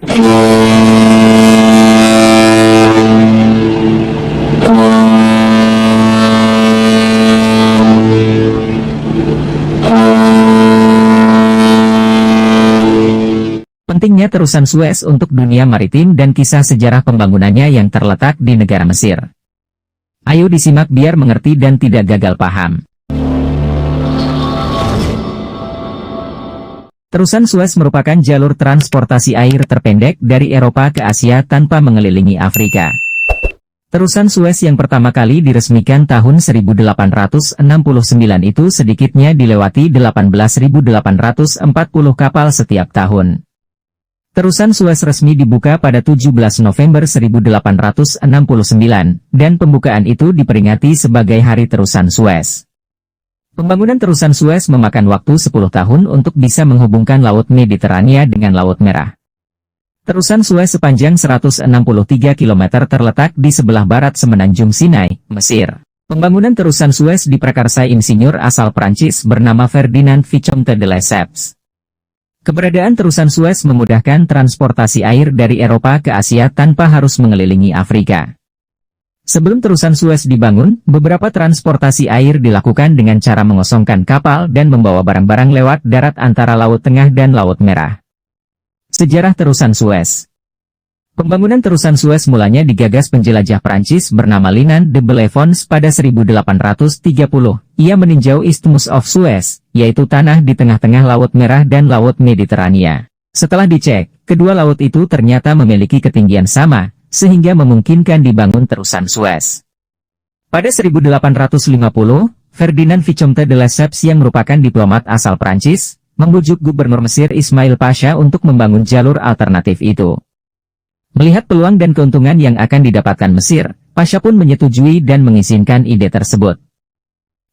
Pentingnya terusan Suez untuk dunia maritim dan kisah sejarah pembangunannya yang terletak di negara Mesir. Ayo disimak biar mengerti dan tidak gagal paham. Terusan Suez merupakan jalur transportasi air terpendek dari Eropa ke Asia tanpa mengelilingi Afrika. Terusan Suez yang pertama kali diresmikan tahun 1869 itu sedikitnya dilewati 18.840 kapal setiap tahun. Terusan Suez resmi dibuka pada 17 November 1869, dan pembukaan itu diperingati sebagai Hari Terusan Suez. Pembangunan Terusan Suez memakan waktu 10 tahun untuk bisa menghubungkan Laut Mediterania dengan Laut Merah. Terusan Suez sepanjang 163 km terletak di sebelah barat semenanjung Sinai, Mesir. Pembangunan Terusan Suez diprakarsai insinyur asal Prancis bernama Ferdinand Vicomte de Lesseps. Keberadaan Terusan Suez memudahkan transportasi air dari Eropa ke Asia tanpa harus mengelilingi Afrika. Sebelum Terusan Suez dibangun, beberapa transportasi air dilakukan dengan cara mengosongkan kapal dan membawa barang-barang lewat darat antara Laut Tengah dan Laut Merah. Sejarah Terusan Suez. Pembangunan Terusan Suez mulanya digagas penjelajah Prancis bernama Linan de Belevons pada 1830. Ia meninjau Isthmus of Suez, yaitu tanah di tengah-tengah Laut Merah dan Laut Mediterania. Setelah dicek, kedua laut itu ternyata memiliki ketinggian sama, sehingga memungkinkan dibangun Terusan Suez. Pada 1850, Ferdinand Vicomte de Lesseps yang merupakan diplomat asal Prancis, membujuk Gubernur Mesir Ismail Pasha untuk membangun jalur alternatif itu. Melihat peluang dan keuntungan yang akan didapatkan Mesir, Pasha pun menyetujui dan mengizinkan ide tersebut.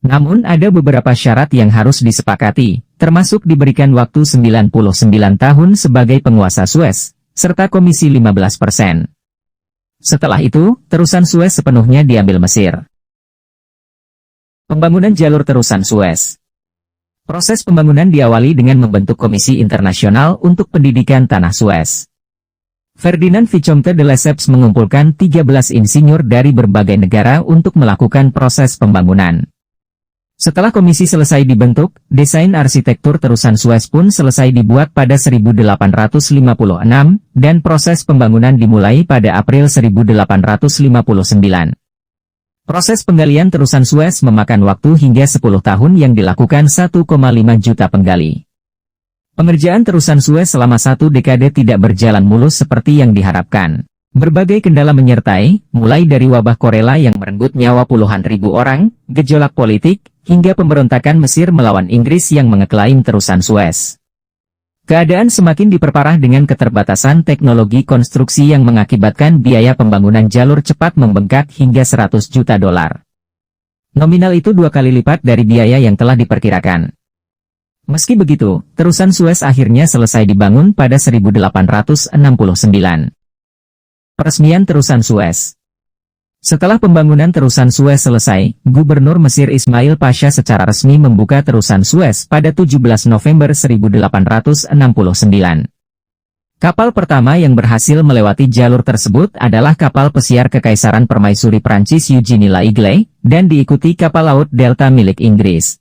Namun ada beberapa syarat yang harus disepakati, termasuk diberikan waktu 99 tahun sebagai penguasa Suez, serta komisi 15%. Setelah itu, Terusan Suez sepenuhnya diambil Mesir. Pembangunan jalur Terusan Suez. Proses pembangunan diawali dengan membentuk Komisi Internasional untuk Pendidikan Tanah Suez. Ferdinand Vicomte de Lesseps mengumpulkan 13 insinyur dari berbagai negara untuk melakukan proses pembangunan. Setelah komisi selesai dibentuk, desain arsitektur Terusan Suez pun selesai dibuat pada 1856, dan proses pembangunan dimulai pada April 1859. Proses penggalian Terusan Suez memakan waktu hingga 10 tahun yang dilakukan 1,5 juta penggali. Pengerjaan Terusan Suez selama 1 dekade tidak berjalan mulus seperti yang diharapkan. Berbagai kendala menyertai, mulai dari wabah kolera yang merenggut nyawa puluhan ribu orang, gejolak politik, hingga pemberontakan Mesir melawan Inggris yang mengeklaim Terusan Suez. Keadaan semakin diperparah dengan keterbatasan teknologi konstruksi yang mengakibatkan biaya pembangunan jalur cepat membengkak hingga 100 juta dolar. Nominal itu 2 kali lipat dari biaya yang telah diperkirakan. Meski begitu, Terusan Suez akhirnya selesai dibangun pada 1869. Peresmian Terusan Suez. Setelah pembangunan Terusan Suez selesai, Gubernur Mesir Ismail Pasha secara resmi membuka Terusan Suez pada 17 November 1869. Kapal pertama yang berhasil melewati jalur tersebut adalah kapal pesiar Kekaisaran Permaisuri Prancis Eugénie L'Aigle, dan diikuti kapal laut Delta milik Inggris.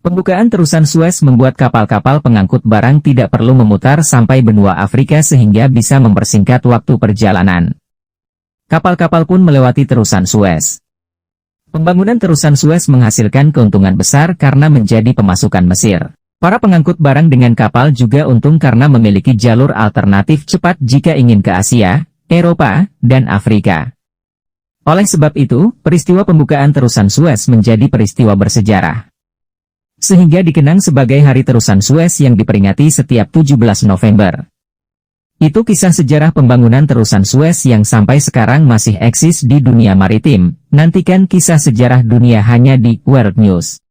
Pembukaan Terusan Suez membuat kapal-kapal pengangkut barang tidak perlu memutar sampai benua Afrika sehingga bisa mempersingkat waktu perjalanan. Kapal-kapal pun melewati Terusan Suez. Pembangunan Terusan Suez menghasilkan keuntungan besar karena menjadi pemasukan Mesir. Para pengangkut barang dengan kapal juga untung karena memiliki jalur alternatif cepat jika ingin ke Asia, Eropa, dan Afrika. Oleh sebab itu, peristiwa pembukaan Terusan Suez menjadi peristiwa bersejarah. Sehingga dikenang sebagai Hari Terusan Suez yang diperingati setiap 17 November. Itu kisah sejarah pembangunan Terusan Suez yang sampai sekarang masih eksis di dunia maritim. Nantikan kisah sejarah dunia hanya di World News.